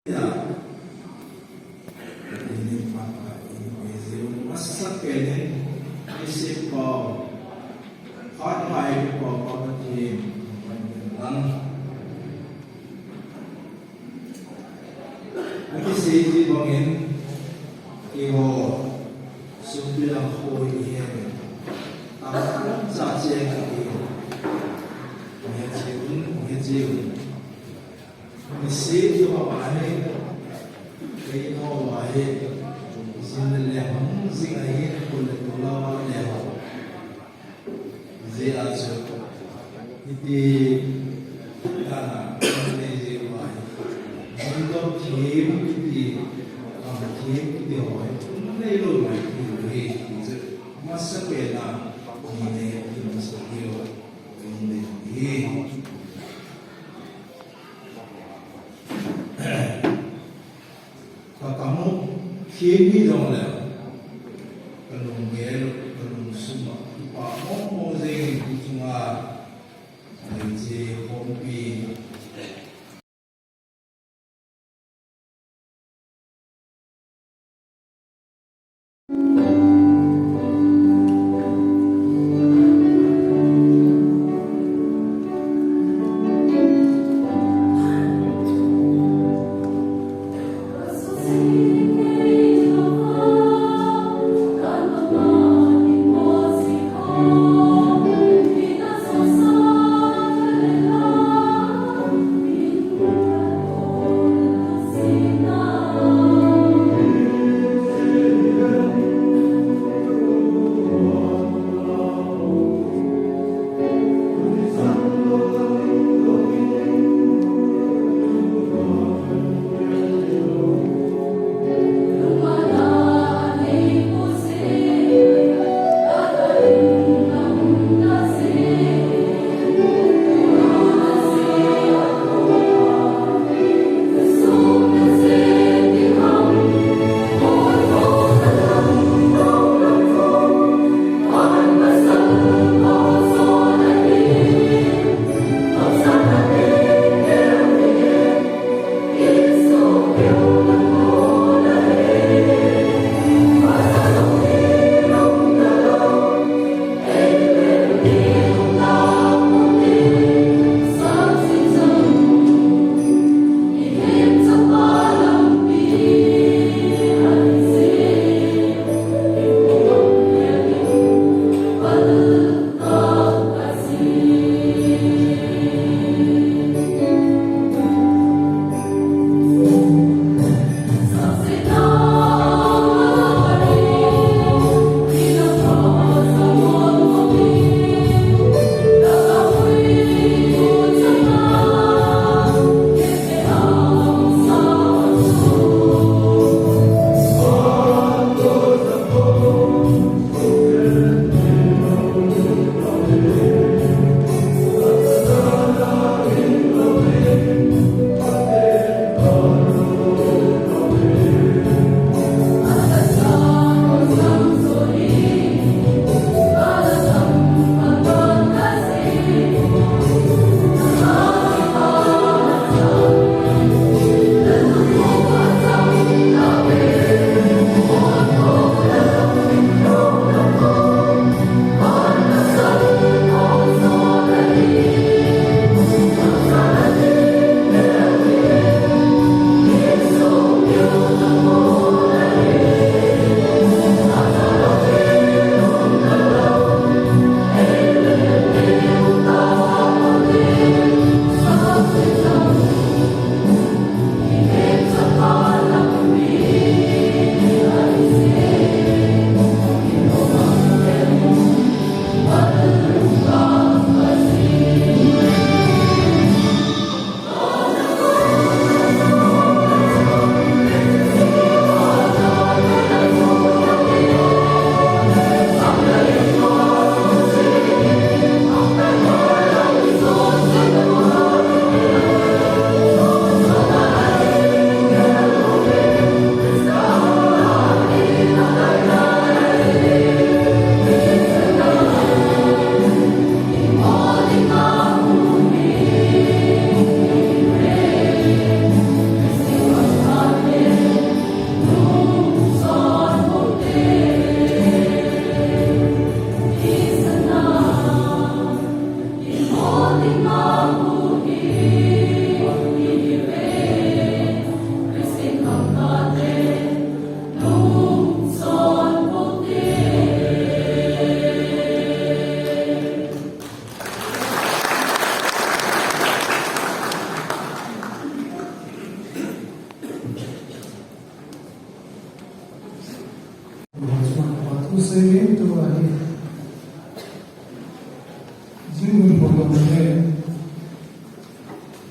Ini maka ini masak kene isip ko hot pie ko team lang Aki seji bangin iho subilang ko ihe ang sache ka iho Mehjiun Ini seji bangin kay no wahe sinleham singahin kulitulawa leho ziazo iti kana nezi wahe jindo team iti hoy nelo wahe iti masakena ine imasakio ine kamu kini dong lah, kalau ngel, kalau semua, apa mau zeng cuma je hobi.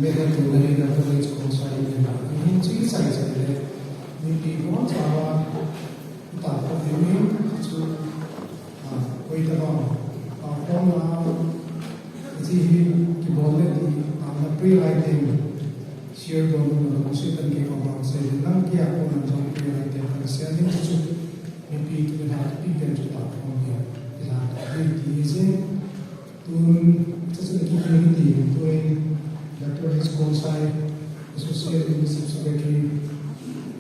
मेरे तुलने में तो इस कोसाई में ना इन चीज़ size है नीति बहुत सारा ताकत देने जो कोई दबाव कौन ना इसी की बोलने की आम प्री राइटिंग शेयर दोनों में उसे तंगे को बात से लंग किया को ना जो प्री राइटिंग पर से अधिक जो नीति तो ना नीति के जो ताकत होंगे इलाज नीति से तुम जैसे कि नीति तो Dr. His Konsai, Associate Minister Secretary,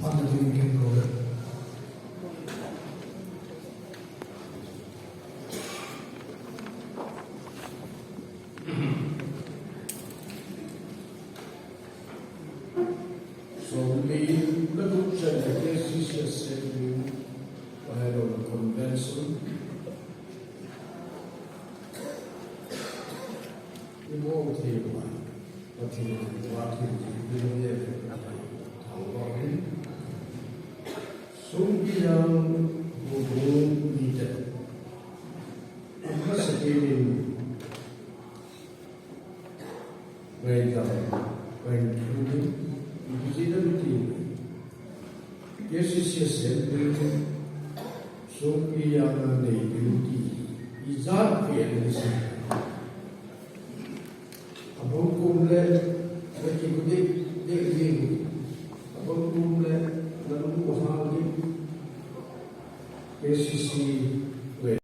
Parliamentary Program. So we look at the SCCS Secretary ahead of the convention. We won't take one. But he was walking to the so we are going leader. And once again, when visibility, yes, so we are the duty. Is that fair? Abang kumle, lagi kudik dia ini. Abang kumle, lalu bahang di KCC we.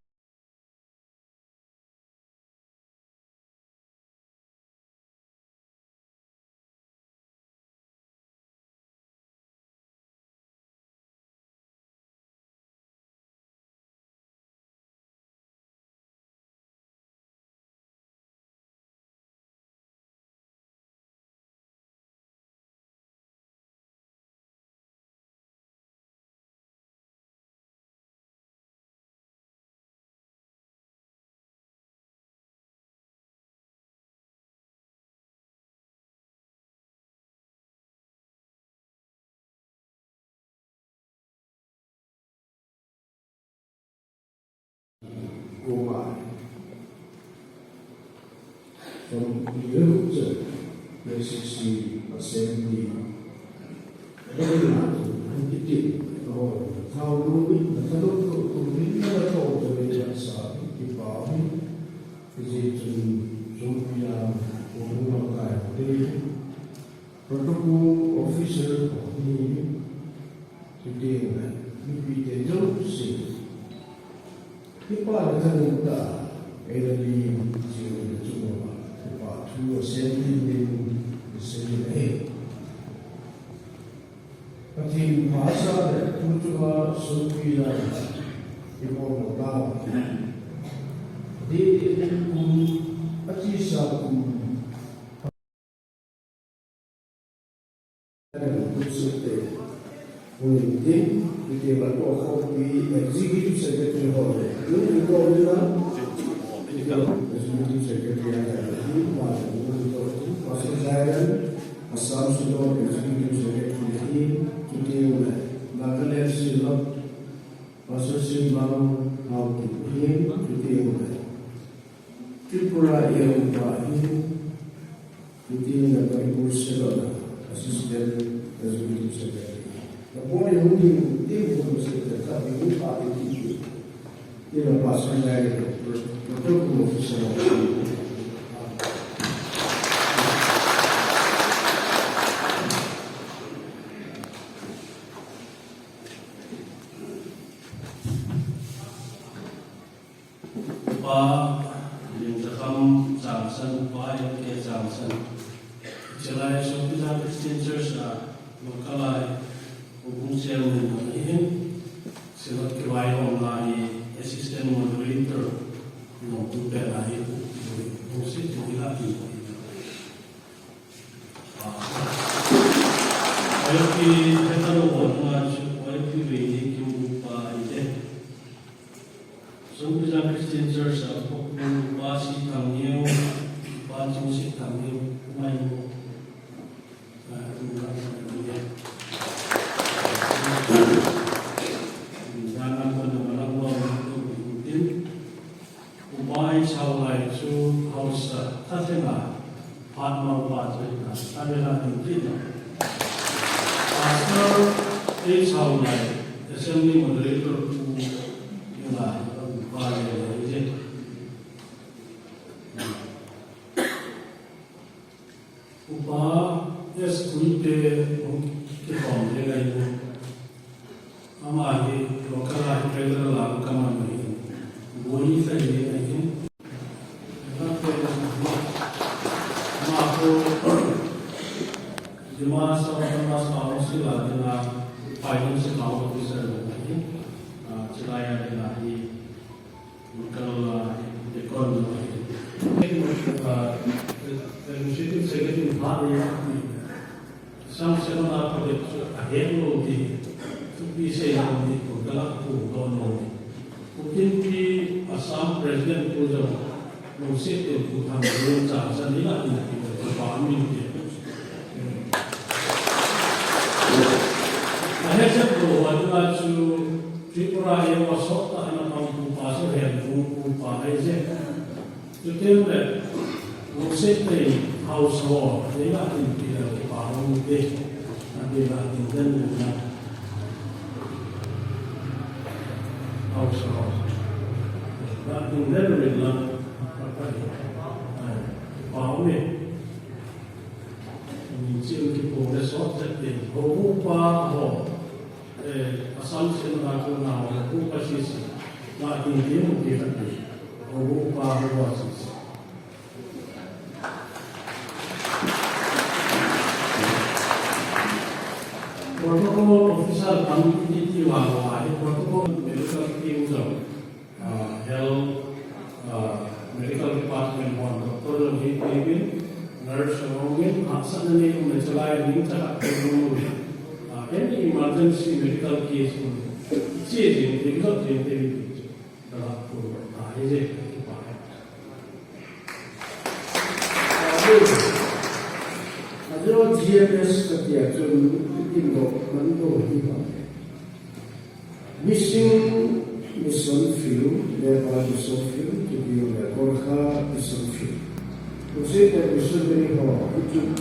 Go by. From the KCC Assembly, very much, and it did. How do we, the fellow who never told the way outside, the body, is it in Sophia or Mumakai, the protocol officer of the today, maybe they don't see. People are coming back, elderly, to assembly in the same way. But in Masa, the Kutuba, Sophia, people were down. They didn't come, but he saw them. When they became a talk the executive secretary of the executive secretary Assam Sudan executive secretary to deal with Nagaland Silop, Associate Mam, how to him to deal with Tripura Yelpa to deal with the Bursilon, assistant executive secretary. The boy who did was the new party teacher. You know, Pastor Larry, the protocol officer. Yung takam Johnson, Bayot kay Johnson. Sila ay Sophia Christian Church na magkalay kung siya ng ihin. Sila kiwayo ang lahi assistant moderator ng tupe lahi kung siya yung ilaki ko. Ayaw kitanong nga ayaw kiwili yung ide. Sophia Christian Church na kung basi kangyo, basi musik kangyo, kumain mo. Sao lại chú hậu sở thắt thế nào phát mau và rồi sabi natin dito. Pastor A. Saulay, Assembly Moderator po yung bagay na ito. Upa, yes, kuite, kipong, nilay mo. Amahi, lokala, kaya lang kaman mo yun. Buhay sa iyo na yun. Di mga sa mas ako sila na finance account officer na yun. Sila yan na economy. Initiative Secretary Body Some seminar project ahead of the bisa yang dipergelar dono. Mungkin di Assam Presiden itu musik itu hamil jangan tidak dipahami dia. Akhirnya bahwa itu Tripura yang masuk tak nak mampu pasal yang upah aja. Jadi musik ini household tidak dipahami dia. Nanti nanti dan household. Nanti dan bilang apa ini? Pahami. Cium kita besok jadi rupa asal senarai nama rupa sisi, lagi dia mungkin rupa sisi. Protokol official kami di Tiwala, protokol medical team health medical department doktor dan nurse mungkin asalnya ini mencelai ini cakap dulu. Any emergency medical case changing medical treatment dalam program ini dipakai. Ada GMS ketika Indo Mando dipakai. Missing mission field, lepas mission field, jadi Gorkha mission field. Usai dari Sudari Hall, itu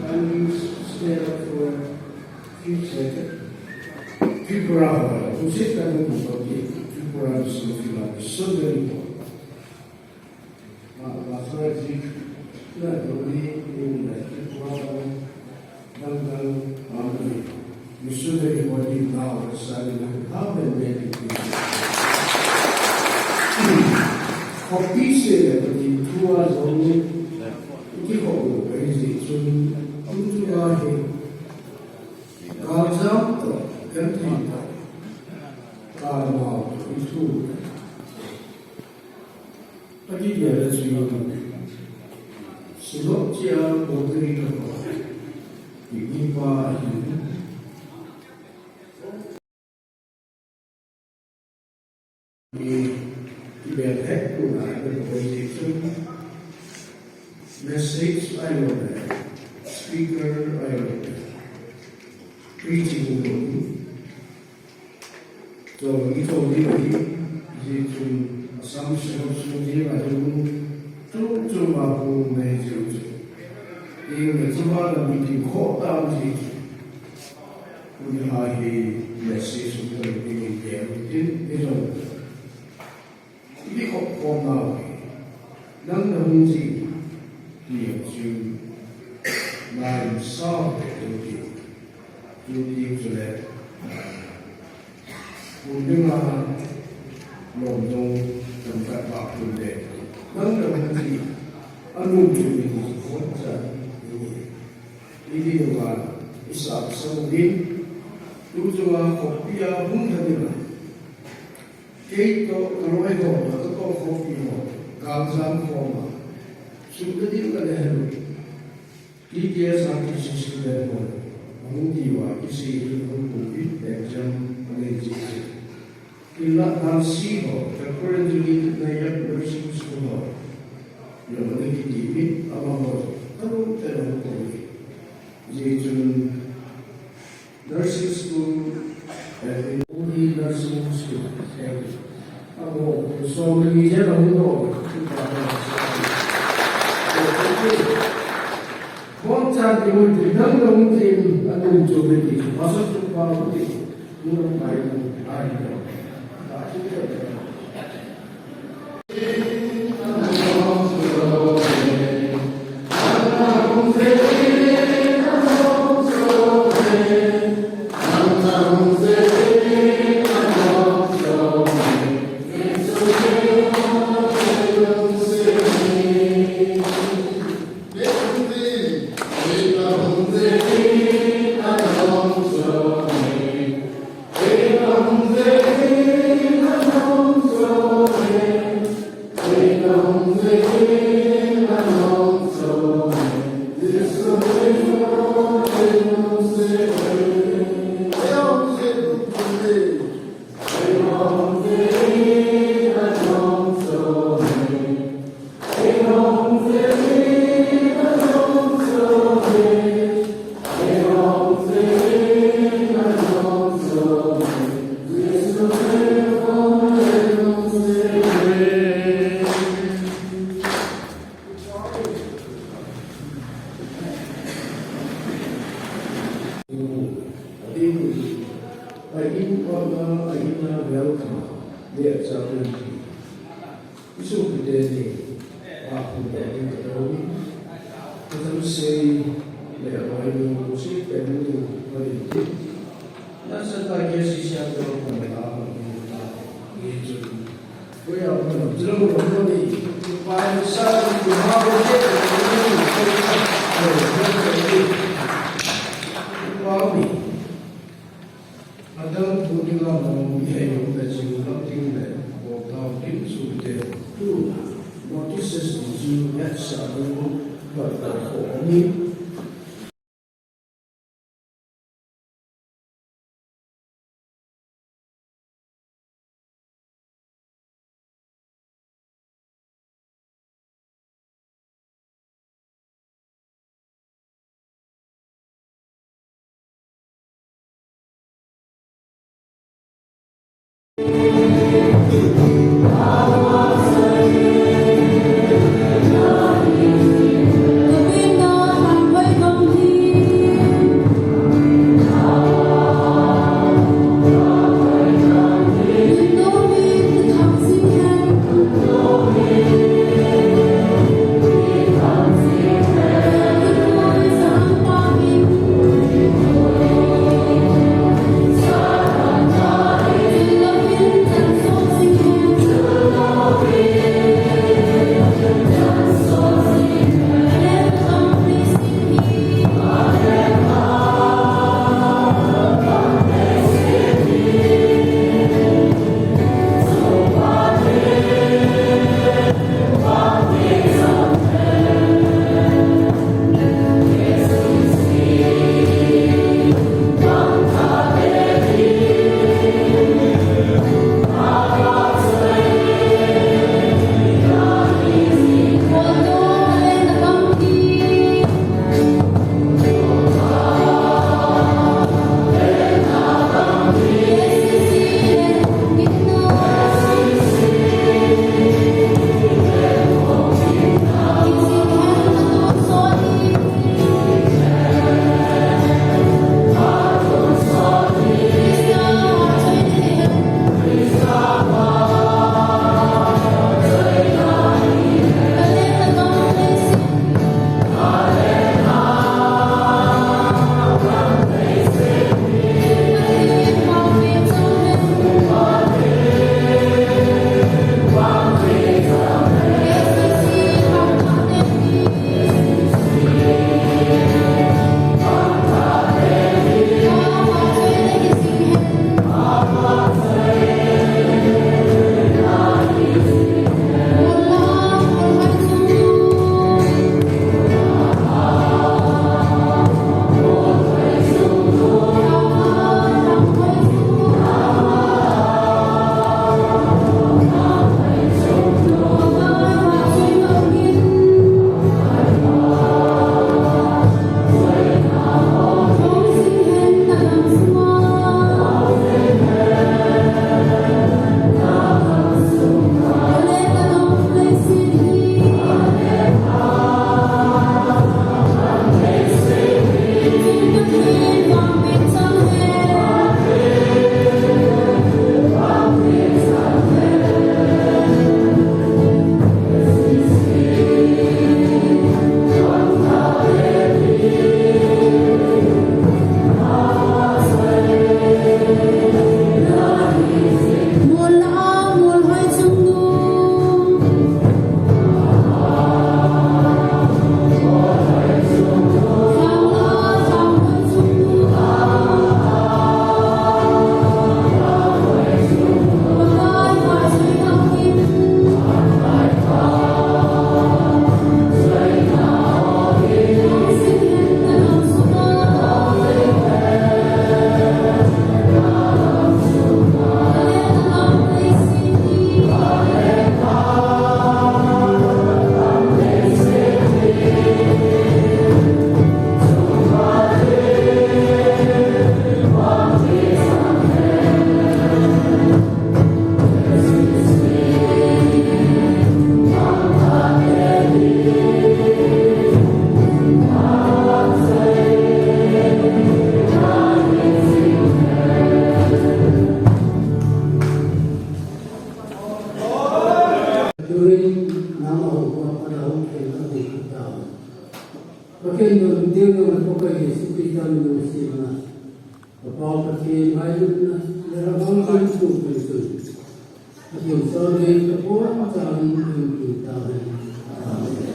can you stay up for a few seconds? Tripura Hall, usai dari Tripura mission field, Sudari Hall. Masalah sih, tidak boleh ini Tripura Hall, dan Amri. Sudari Hall di bawah saya how and where it is. Kopi saya bagi 2 hours only. Ini kau beri sun tujuh hari. Kalau tu kerja, kalau itu, bagi dia semua. Sebab dia beri kau. Ini apa ini? Ibadat pun ada organization, message ada, speaker ada, preaching pun. So itu itu assumption semua ada tu cuma pun meja. Ini cuma ada meeting kota itu. Punya hari message untuk ini dia itu. Ini kok formal, nang nungsi dia tu main sah tu sudah mungkin lomdong tempat waktu dia, nang nungsi anu tu ini kota ini juga isap semua tu juga kopiah pun ada. Keito kalau itu atau kopi mo, kawasan forma, sudah dilakukan. Tiga satu sisi level, mengiwa isi itu mungkin exam mengaji. Bila nasi ho, terkait dengan naya nursing school, yang mengaji di awal kalau terlalu tinggi. Jadi nursing school, only nursing school. So many years timur tidak mungkin ada mencoba itu masuk ke bawah itu murah baik ada. Dia yang pakai Yesus kita mengusinya. Apa pakai mayu na darabang itu itu. Yang sorry kepada kami kita. Amin.